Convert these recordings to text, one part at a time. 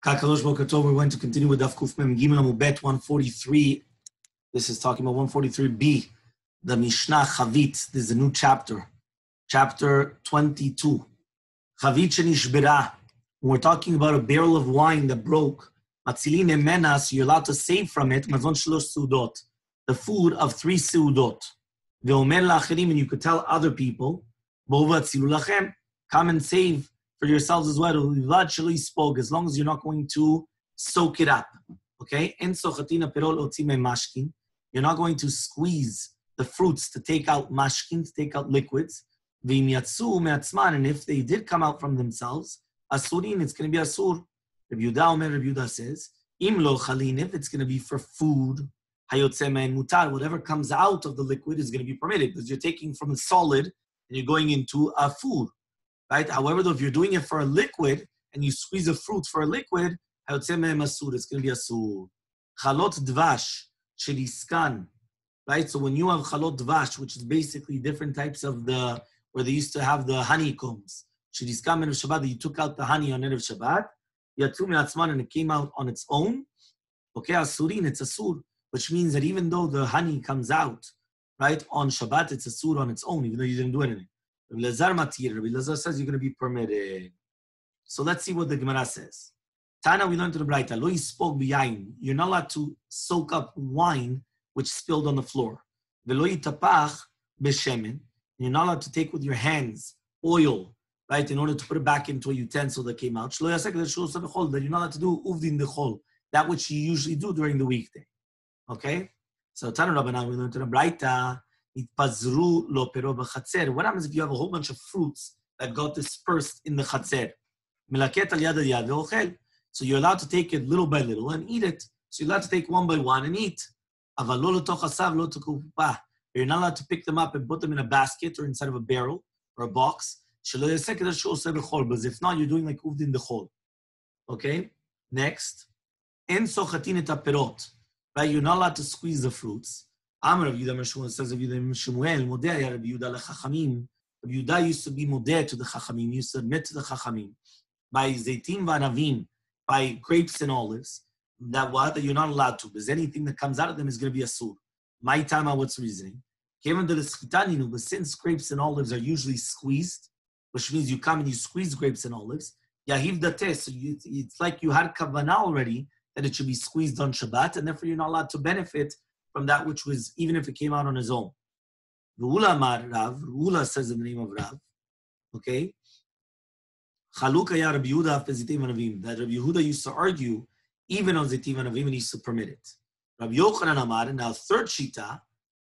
Kakalosh Boker Tov, we're going to continue with Daf Kuf Mem Gimel Amubet 143. This is talking about 143b, the Mishnah Chavit. This is a new chapter, chapter 22. Chavit Shenishbera. We're talking about a barrel of wine that broke. Matzilin emena, so you're allowed to save from it, mazon shlosh seudot, the food of 3 seudot. Ve'omer la'acherim, and you could tell other people, bova tzilu lachem, come and save for yourselves as well, as long as you're not going to soak it up. Okay? You're not going to squeeze the fruits to take out mashkin, to take out liquids. And if they did come out from themselves, asurin, it's going to be asur. Rabbi Yehuda says, im lo chalin, if it's going to be for food, whatever comes out of the liquid is going to be permitted, because you're taking from the solid and you're going into a food. Right? However, though, if you're doing it for a liquid and you squeeze a fruit for a liquid, it's going to be asur. Chalot dvash sheliskan. Right? So when you have chalot dvash, which is basically different types of where they used to have the honeycombs, sheliskan erev Shabbat, you took out the honey on erev Shabbat, yatzu me'atzman, and it came out on its own. Okay, asurin, it's asur, which means that even though the honey comes out, right, on Shabbat, it's asur on its own, even though you didn't do anything. Rabbi Lazar says you're going to be permitted. So let's see what the Gemara says. Tana, we learned to the Braita. Lo yispoch b'yayin. You're not allowed to soak up wine which spilled on the floor. Velo yitapach b'shemen. You're not allowed to take with your hands oil, right, in order to put it back into a utensil that came out. Shlo yasek l'shul sabechol. That you're not allowed to do uvdin dechol, that which you usually do during the weekday. Okay? So Tana Rabbanan, we learned to the Braita. What happens if you have a whole bunch of fruits that got dispersed in the chatzer? So you're allowed to take it little by little and eat it. So you're allowed to take one by one and eat. You're not allowed to pick them up and put them in a basket or inside of a barrel or a box. Because if not, you're doing like uvdin dechol. Okay? Next. Right? You're not allowed to squeeze the fruits. Amar Rabbi Yehuda says Rabbi Shemuel, Modeh Rabbi Yehuda lechachamim. Rabbi Yehuda used to be modeh to the chachamim, used to admit to the chachamim by zeitim v'anavim, by grapes and olives, that you're not allowed to, because anything that comes out of them is going to be asur. My tama, what's the reasoning? But since grapes and olives are usually squeezed, which means you come and you squeeze grapes and olives, yahiv dateh, so it's like you had kavanah already that it should be squeezed on Shabbat, and therefore you're not allowed to benefit from that which was, even if it came out on his own. Ru'ula amar Rav, Ru'ula says in the name of Rav, okay? Chaluk ya Rabbi Yehuda pezitim anavim, that Rabbi Yehuda used to argue, even on zitim anavim, and he used to permit it. Rabbi Yochanan amar, now third shita,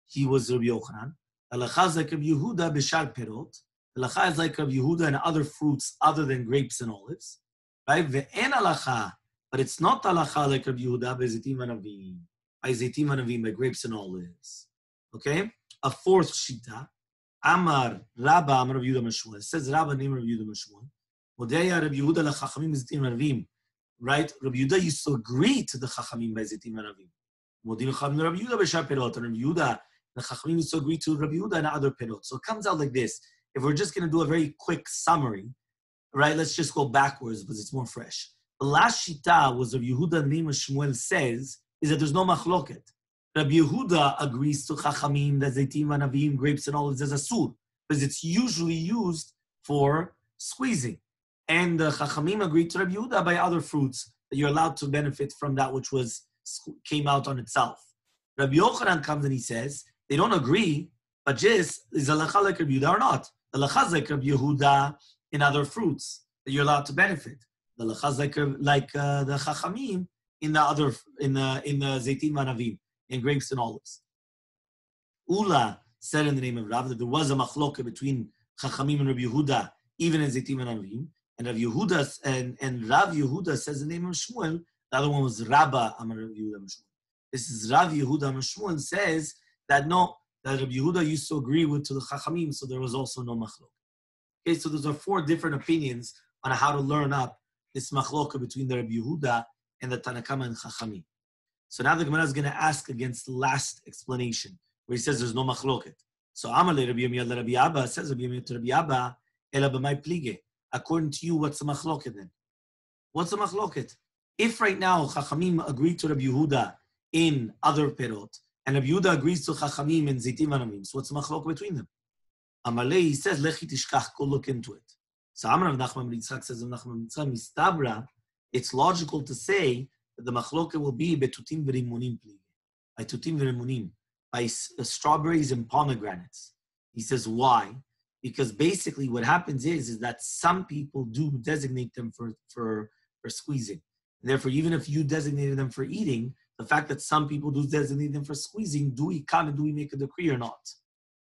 he was Rabbi Yochanan, halacha is like Rabbi Yehuda b'shar perot, halacha is like Rabbi Yehuda and other fruits other than grapes and olives, right? Ve'en halacha, but it's not halacha like Rabbi Yehuda bezitim anavim. By grapes and olives. Okay? A fourth shita. Amar Rabba Amar Rabbi Yehuda Meshmuel. It says Rabba named Rabbi Yehuda Meshmuel. Odeya Rabbi Yehuda lechachamim bezitim anavim. Right? Rabbi Yehuda used to agree to the chachamim by zitim anavim. Modin chachamim Rabbi Yehuda b'shar perot. And Rabbi Yehuda, the chachamim used to agree to Rabbi Yehuda and other perot. So it comes out like this. If we're just going to do a very quick summary, right? Let's just go backwards because it's more fresh. The last shita was Rabbi Yehuda, the name of Shmuel says, is that there's no machloket. Rabbi Yehuda agrees to chachamim that zeitim anavim, grapes and olives as asur, because it's usually used for squeezing. And the chachamim agreed to Rabbi Yehuda by other fruits, that you're allowed to benefit from that which came out on itself. Rabbi Yochanan comes and he says, they don't agree, but just, is halacha like Rabbi Yehuda or not? The halacha is like Rabbi Yehuda in other fruits, that you're allowed to benefit. The halacha is like the chachamim in the zeitim anavim, in grapes and olives. Ula said in the name of Rav that there was a machloka between Chachamim and Rabbi Yehuda, even in zeitim anavim, and Rav Yehuda and Rav Yehuda says in the name of Shmuel. The other one was Rabba Amar Rav Yehuda Shmuel. This is Rav Yehuda Shmuel says that no, that Rabbi Yehuda used to agree with to the Chachamim, so there was also no machloka. Okay, so those are 4 different opinions on how to learn up this machloka between the Rabbi Yehuda and the Tanakama and Chachamim. So now the Gemara is going to ask against the last explanation, where he says there's no machloket. So Amalei Rabbi Yirmiyah Rabbi Abba says Rabbi Yirmiyah to Rabbi Abba, Ela b'may plige. According to you, what's the machloket then? What's the machloket? If right now Chachamim agreed to Rabbi Yehuda in other perot, and Rabbi Yehuda agrees to Chachamim in Zeitim Anamim, so what's the machlok between them? Amalei, he says, Lechi tishkach, go look into it. So Amar Rav Nachman ben Yitzchak says, Nachman ben Yitzchak, mistabra, it's logical to say that the machloket will be betutim v'rimunim plige. By tutim v'rimunim, by strawberries and pomegranates. He says, why? Because basically what happens is that some people do designate them for squeezing. And therefore, even if you designated them for eating, the fact that some people do designate them for squeezing, do we make a decree or not?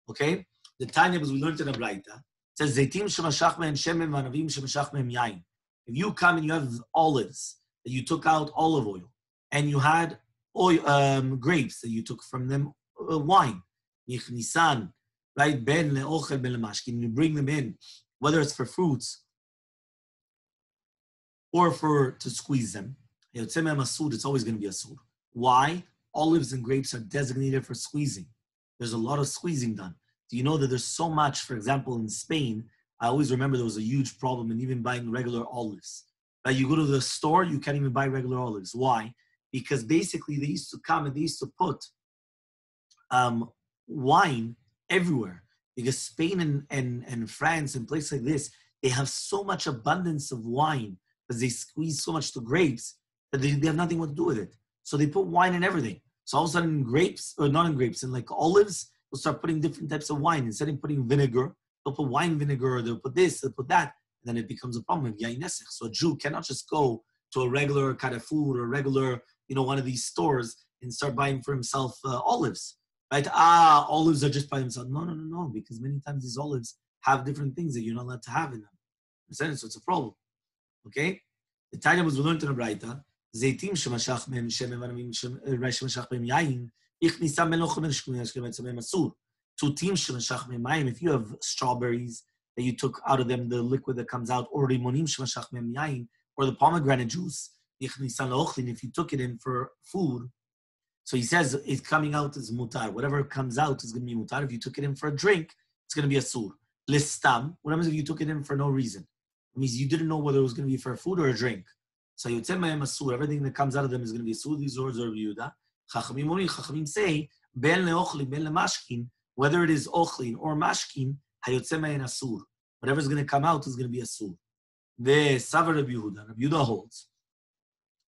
Okay? The Tanya, as we learned in the Braita, says, Zeitim shemashach mehem shemen v'anavim shemashach mehem yain. If you come and you have olives, that you took out olive oil, and you had grapes, that you took from them wine, nichnisan, right, ben le'ochel ben le'mashkin, you bring them in, whether it's for fruits or to squeeze them, it's always going to be a sur. Why? Olives and grapes are designated for squeezing. There's a lot of squeezing done. Do you know that there's so much, for example, in Spain, I always remember there was a huge problem in even buying regular olives. Right? You go to the store, you can't even buy regular olives. Why? Because basically they used to come and they used to put wine everywhere. Because Spain and France and places like this, they have so much abundance of wine because they squeeze so much the grapes that they have nothing what to do with it. So they put wine in everything. So all of a sudden grapes, or not in grapes, in like olives, they'll start putting different types of wine. Instead of putting vinegar, they'll put wine vinegar, or they'll put this, they'll put that, and then it becomes a problem of yain nesech. So a Jew cannot just go to a regular kind of food or regular, one of these stores and start buying for himself olives. Right? Olives are just by themselves. No, because many times these olives have different things that you're not allowed to have in them. So it's a problem. Okay? The Tanya was learned in the Braita. Zeitim shemashach mehem shemen v'anavim shemashach mehem yain. Tutim shemashach mehem mayim. If you have strawberries that you took out of them, the liquid that comes out, or rimonim shemashach mehem yain, or the pomegranate juice, if you took it in for food, so he says it's coming out as mutar. Whatever comes out is going to be mutar. If you took it in for a drink, it's going to be a sur. Listam, what happens if you took it in for no reason? It means you didn't know whether it was going to be for a food or a drink. So you tell me sur, everything that comes out of them is going to be a sur. These words are Yehuda. Chachamim say, ben leochlin, ben lemashkin, whether it is ochlin or mashkin, hayotze ma'en asur. Whatever's going to come out is going to be a sur. The Savar Rabbi Yehuda. Rabbi Yehuda holds.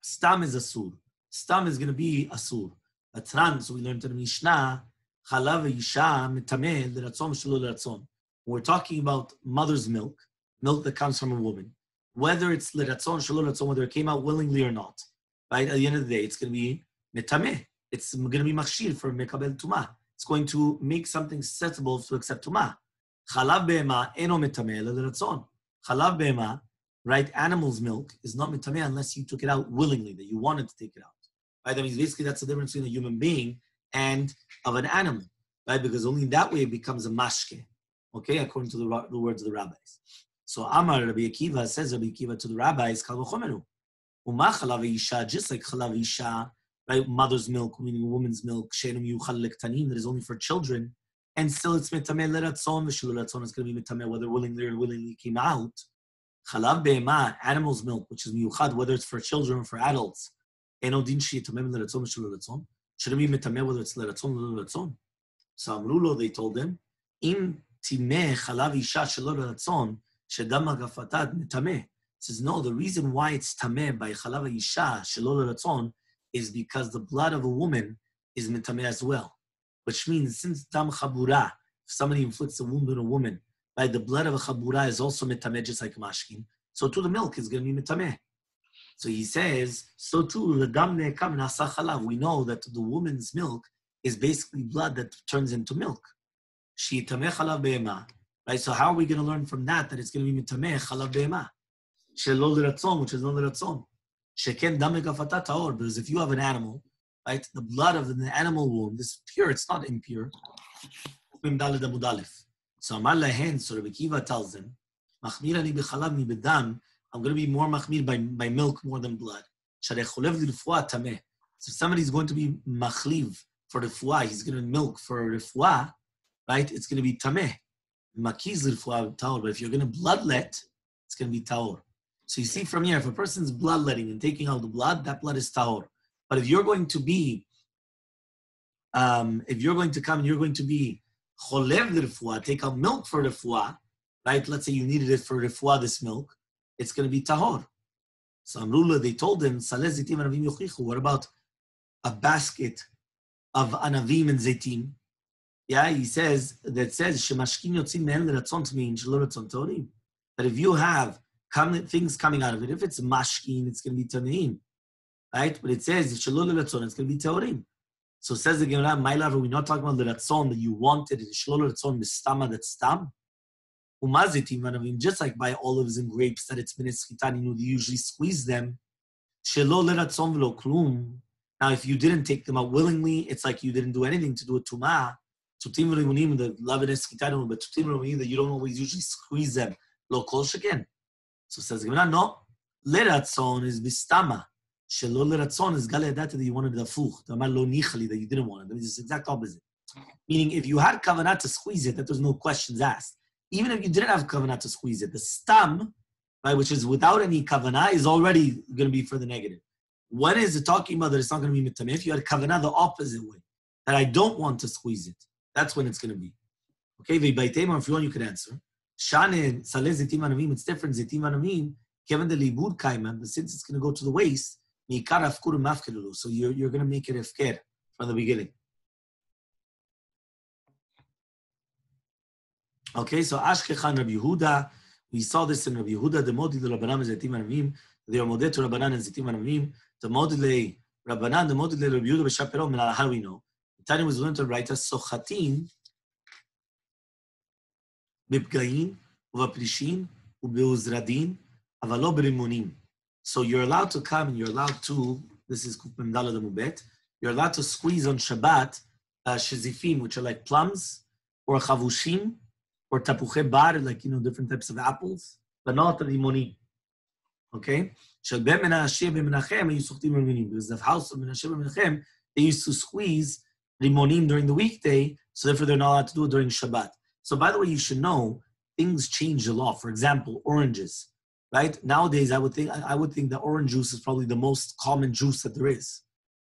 Stam is a sur. Stam is going to be a sur. A tran, so we learned in the Mishnah, chalav isha mitameh l'ratzon shelo l'ratzon. We're talking about mother's milk that comes from a woman. Whether it's l'ratzon shelo l'ratzon, whether it came out willingly or not, right? At the end of the day, it's going to be mitameh. It's going to be machshir for mekabel tumah. It's going to make something acceptable to accept tumah. Chalav be'ema eno mitameh l'ratzon. Chalav be'ema, right? Animal's milk is not mitameh unless you took it out willingly, that you wanted to take it out. Right? That means basically that's the difference between a human being and of an animal, right? Because only that way it becomes a mashke, okay? According to the words of the rabbis. So Amar Rabbi Akiva says Rabbi Akiva to the rabbis, Kal v'chomeru. Uma chalav isha, just like chalav isha, right? Mother's milk, meaning a woman's milk, she'enu miyuchal lektanim, that is only for children, and still it's mitameh l'ratzon, v'shelo l'ratzon, it's going to be mitameh whether willingly or willingly came out. Chalav be'ema, animal's milk, which is miyuchad, whether it's for children or for adults, shouldn't be mitameh whether it's l'ratzon or l'ratzon. So Amrulo, they told them, Im timeh chalav isha shelo l'ratzon shedam hagafatat mitameh. Says no, the reason why it's tameh by chalav isha shelo l'ratzon is because the blood of a woman is mitameh as well. Which means since dam chabura, if somebody inflicts a wound on a woman, by the blood of a chabura is also mitameh just like mashkin, so too the milk is going to be mitameh. So he says, so too, we know that the woman's milk is basically blood that turns into milk. Right? So how are we going to learn from that it's going to be mitameh chalav be'ema? Shelo l'ratzon, which is not l'ratzon. Sheken dam hagafata taor, because if you have an animal, right, the blood of the animal womb is pure, it's not impure. So Amar lahen, so Rabbi Akiva tells them, machmir ani b'chalav mi b'dam, I'm going to be more machmir by milk more than blood. So if somebody's going to be machliv for refuah, he's going to milk for refuah, right? It's going to be tameh. Makiz refuah taor. But if you're going to bloodlet, it's going to be taor. So you see from here, if a person's bloodletting and taking out the blood, that blood is tahor. But if you're going to be, if you're going to come and you're going to be cholev refuah, take out milk for refuah, right? Let's say you needed it for refuah, this milk, it's going to be tahor. So Amrullah, they told him, Saleh zitim anavim yochichu. What about a basket of anavim and zaitim? Yeah, he says, shemashkin yotzim me'en l'ratzon tmein, shelo ratzon torim. That if you have things coming out of it, if it's mashkin, it's going to be tamein, right? But it says, if shelo l'ratzon, it's going to be teorim. So says the Gemara, Mailav, are we not talking about the ratzon that you wanted, and shelo l'ratzon mistama, that's tam? Umazitim anavim, just like by olives and grapes, that it's mineschitani, they usually squeeze them. Shelo l'ratzon v'lo klum. Now, if you didn't take them out willingly, it's like you didn't do anything to do a tumah. Tutim v'limunim, the lavenes kitanu, but tutim v'limunim, that you don't always usually squeeze them. Lo kol sheken. So says the Gemara, no. L'ratzon is bistama. Shelo l'ratzon is gale adata, that you wanted the fuch. The amar lo nichali, that you didn't want it. That means it's the exact opposite. Meaning, if you had kavanah to squeeze it, that there's no questions asked. Even if you didn't have kavanah to squeeze it, the stam, right, which is without any kavanah, is already going to be for the negative. When is it talking about that it's not going to be mitameh? If you had kavanah the opposite way, that I don't want to squeeze it, that's when it's going to be. Okay, v'bayteim, if you want, you could answer. Shane, saleh zitim anavim, it's different, zitim anavim, kevin de libud kaiman, but since it's going to go to the waist, mikar afkur mafkelulu, so you're going to make it efker from the beginning. Okay, so Ashkechan Rabbi Yehuda, we saw this in Rabbi Yehuda, the Modi le Rabbanan Zitim Anavim, they are Modeh to Rabbanan and Zitim Anavim, the Modi le Rabbanan, the Modi le Rabbi Yehuda b'Shaperon, and how we know. The Tanya was learned to write as Sochatin, B'Pgayin, U'V'Prishin, U'Be'Uzradin, Avalo B'Rimunim. So you're allowed to come and you're allowed to, this is Kufim Dala de Mubet, you're allowed to squeeze on Shabbat, Shezifim, which are like plums, or Chavushim, or tapuche bar, like, different types of apples, but not rimoni. Okay? Because the house of Menashe ben Menachem, they used to squeeze rimonim during the weekday, so therefore they're not allowed to do it during Shabbat. So by the way, you should know, things change a lot. For example, oranges, right? Nowadays, I would think that orange juice is probably the most common juice that there is,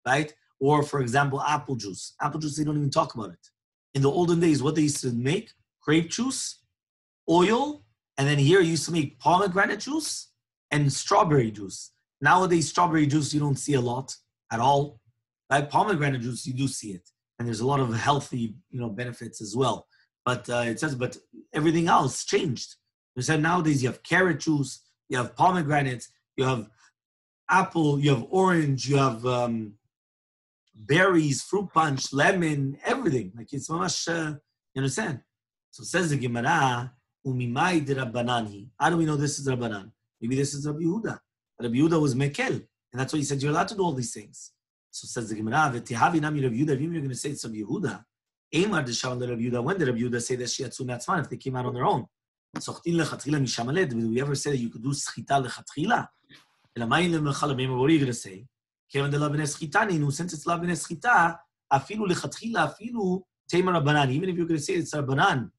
right? Or for example, apple juice. Apple juice, they don't even talk about it. In the olden days, what they used to make, grape juice, oil, and then here you used to make pomegranate juice and strawberry juice. Nowadays, strawberry juice you don't see a lot at all. Right? Pomegranate juice, you do see it. And there's a lot of healthy, benefits as well. But it says, but everything else changed. They said nowadays you have carrot juice, you have pomegranates, you have apple, you have orange, you have berries, fruit punch, lemon, everything. Like it's much, you understand? So says the Gemara, Umimai de Rabbanani. How do we know this is Rabbanan? Maybe this is Rabbi Yehuda. Rabbi Yehuda was Mekel. And that's why he said you're allowed to do all these things. So says the Gemara, V'tihavi nami Rabbi Yehuda. If you're going to say it's Rabbi Yehuda, Eimar de Shamal Rabbi Yehuda. When did Rabbi Yehuda say that Shiatzu Natzman if they came out on their own? Sochtin lechatchila mishamaled. Did we ever say that you could do schita lechatchila? Elamayin lemechal b'meimar. What are you going to say? Kevin de la b'nes schitani. Since it's la b'nes schita, afilu lechatchila, afilu teimar Rabbanan. Even if you're going to say it's Rabbanan,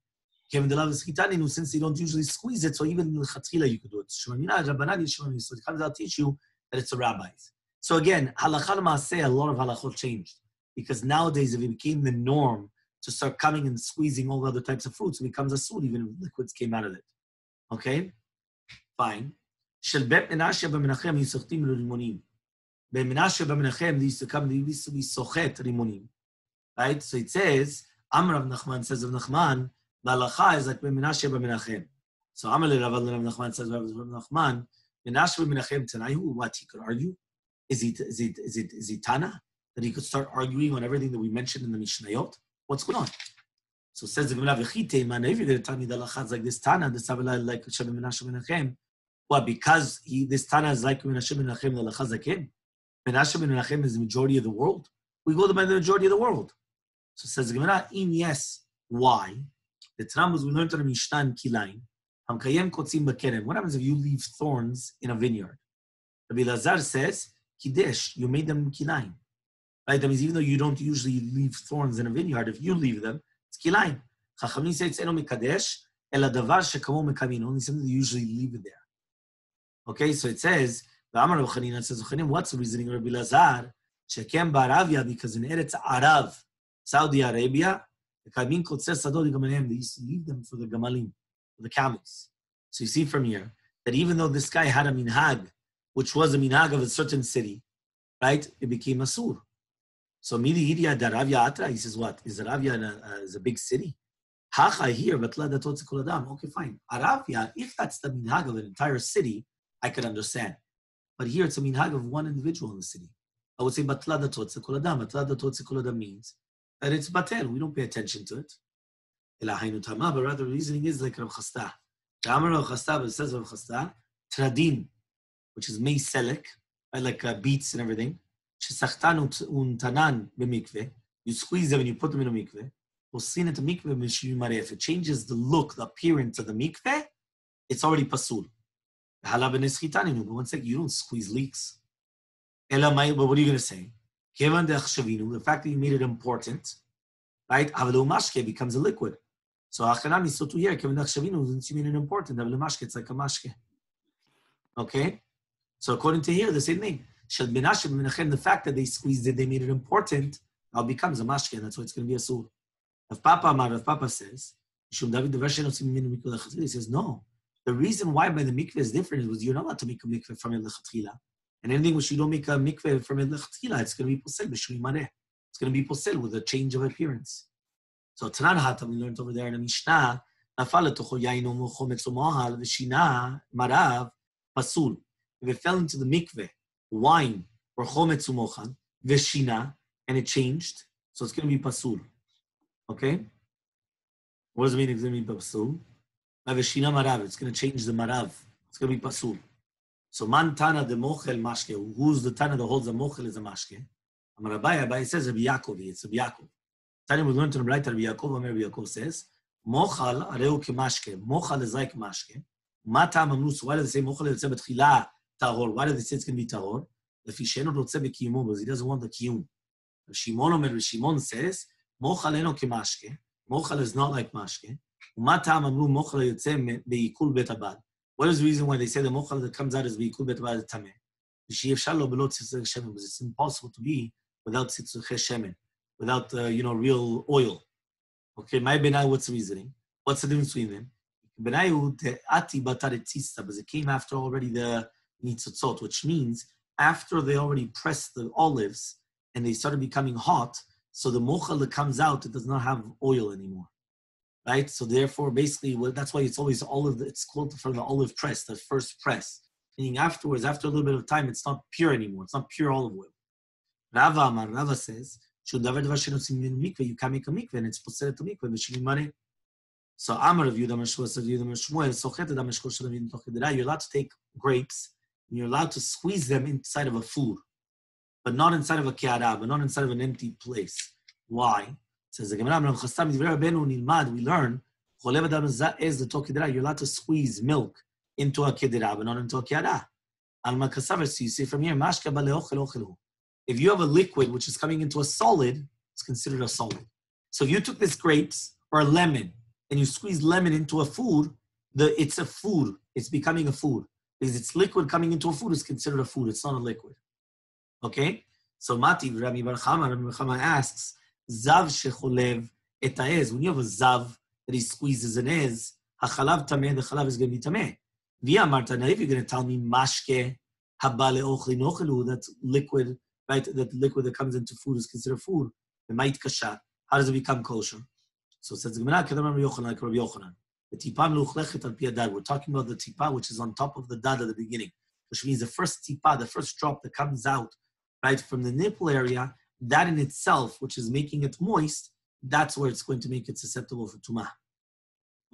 Kevin de la b'nes schitani. Since they don't usually squeeze it, so even lechatchila you could do it. Shemamina Rabbanan Yishmamina. So it comes out to teach you that it's a rabbi's. So again, halakha l'maaseh, a lot of halachot changed because nowadays if it became the norm to start coming and squeezing all the other types of fruits, it becomes a sood even if liquids came out of it. Okay, fine. Shel bet Menashe b'Menachem yisochtim rimonim. Ben Menashe b'Menachem they used to come. They used to be sochet rimonim, right? So it says Amar Rav Nachman says of Nachman the halacha is like Ben Menashe b'Menachem. So Amar Rav Nachman says Rav Nachman Menashe b'Menachem Tanayu. What he could argue? Is he Tana? That he could start arguing on everything that we mentioned in the Mishnayot? What's going on? So says the Gemara, V'chite, man, if you're going to tell me the halakha is like this Tana, this Avila like Shabbat Menashe Menachem, what, because this Tana is like Menashe Menachem, the halakha is like him? Menashe Menachem is the majority of the world? We go by the majority of the world. So says the Gemara, in yes, why? The Tanam was we learned on the Mishnah in Kilain, Hamkayem Kotzim B'kerem. What happens if you leave thorns in a vineyard? Rabbi Lazar says, Kiddush, you made them kilaim. Right? That means even though you don't usually leave thorns in a vineyard, if you leave them, it's kilaim. Chachamim say it's eno mekadesh, ela davar shekamo mekamin, only something that you usually leave it there. Okay, so it says, what's the reasoning of Rabbi Lazar? Shekem Baravia, because in Eretz Arav, Saudi Arabia, the Kamin Kotzer Sadot Gamalim, they used to leave them for the Gamalim, for the camels. So you see from here that even though this guy had a minhag, which was a minhag of a certain city, right, it became Asur. So Midi Idia Daravia Atra, he says, what? Is Aravia is a big city? Hacha here, but okay, fine. Aravia, if that's the minhag of an entire city, I could understand. But here it's a minhag of one individual in the city. I would say batla datot sekol adam. Batla datot sekol adam means that it's batel. We don't pay attention to it. Elahainu tama, but rather the reasoning is like Rav Chasta. Amar Rav Chasta, but it says Rav Chasta, tradin, which is mei selek, right, like beets and everything. Shesachtan untanan b'mikveh. You squeeze them and you put them in a mikveh. Osin et mikveh b'shivim mareh. If it changes the look, the appearance of the mikveh, it's already pasul. But one second, you don't squeeze leeks. But what are you going to say? The fact that you made it important, right? Mashke becomes a liquid. So achanami so to here, since you made it important, it's like a mashke. Okay? So according to here, the same thing. The fact that they squeezed it, they made it important, now becomes a mashke, and that's why it's going to be a sur. If Papa says, he says, no. The reason why by the mikveh is different is you're not allowed to make a mikveh from it lechatchila. And anything which you don't make a mikveh from it lechatchila, it's going to be posel b'shui mareh. It's going to be posel with a change of appearance. So Tanan Hata, we learned over there in the Mishnah, nafal letocho yain or chometz or mahal v'shina marav pasul. If it fell into the mikveh, wine or chometz or mochan v'shina, and it changed, so it's going to be pasul. Okay? What does it mean if it's going to be pasul? It's going to change the marav. It's going to be pasul. So man tana de mochel mashke. Who's the tana that holds the mochel is a mashke? Amar Abai says Rabbi Yaakov. It's Rabbi Yaakov. Tanya we learned to the right. Rabbi Yaakov. Rabbi Yaakov says mochal areu kemashke. Mochal is like mashke. Matam amnus. Why do they say mochel is betchila tahor? Why do they say it's going to be tahor? If he sheno rotze bekiyumo, because he doesn't want the kiyum. Shimon says mochal eno kemashke. Mochal is not like mashke. What is the reason why they say the mochal that comes out is beikul betabad is tameh? Because it's impossible to be without tzitzurche shemen, without real oil. Okay, my benai, what's the reasoning? What's the difference between them? Benayu te'ati batare tzista, because it came after already the nitzotzot, which means after they already pressed the olives and they started becoming hot, so the mochal that comes out, it does not have oil anymore. Right? So therefore, basically, that's why it's always olive, it's called for the olive press, the first press. Meaning afterwards, after a little bit of time, it's not pure anymore. It's not pure olive oil. Rava says, you can't make a mikveh, and it's poseret to mikveh, so Amar of Yudah Shmuel, you're allowed to take grapes, and you're allowed to squeeze them inside of a food, but not inside of a kiara, but not inside of an empty place. Why? Says the Gemara, we learn, you're allowed to squeeze milk into a kedira, but not into a kiara. So you see from here, if you have a liquid which is coming into a solid, it's considered a solid. So if you took this grapes or a lemon, and you squeeze lemon into a food, it's a food. It's becoming a food. Because it's liquid coming into a food, it's considered a food. It's not a liquid. Okay? So Mati, Rabbi Bar Chama asks, Zav shecholev et ha'ez. When you have a zav that he squeezes an ez, hachalav tameh, the chalav is going to be tameh. Via Marta, now if you're going to tell me mashke haba le'ochlin ochelu, that liquid, right, that liquid that comes into food is considered food, the mait kasha, how does it become kosher? So it says, Gemara, Rabbi Yochanan, the tipa meluchlechet al pi hadad. We're talking about the tipa which is on top of the dad at the beginning, which means the first tipa, the first drop that comes out, right, from the nipple area, that in itself, which is making it moist, that's where it's going to make it susceptible for tumah.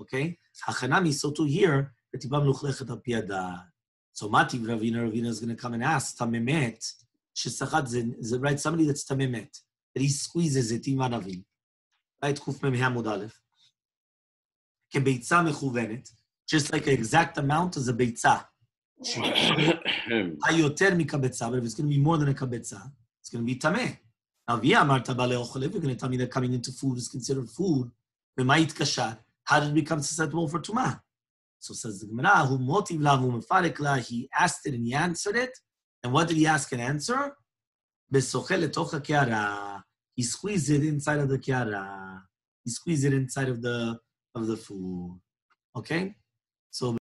Okay? Hachanami, so too here, the tipa meluchlechet al pi hadad. So Mati, Ravina is going to come and ask, tamemet, shesachad, is it right? Somebody that's tamemet, that he squeezes it, imanavim. Right, Kuf Mem Hamud Aleph. Kebeitza mechuvenet, just like an exact amount as a beitza. Hayoter mikabetza, but if it's going to be more than a kabetza, it's going to be tameh. Now, via Marta Baleochel, if you're going to tell me that coming into food is considered food, b'mayit kashat, how did it become susceptible for tumah? So says the Gemara, Hu motiv la, hu mefarek la, he asked it and he answered it. And what did he ask and answer? Besochel letocha kiara. He squeezed it inside of the kiara. He squeezed it inside of the food. Okay? So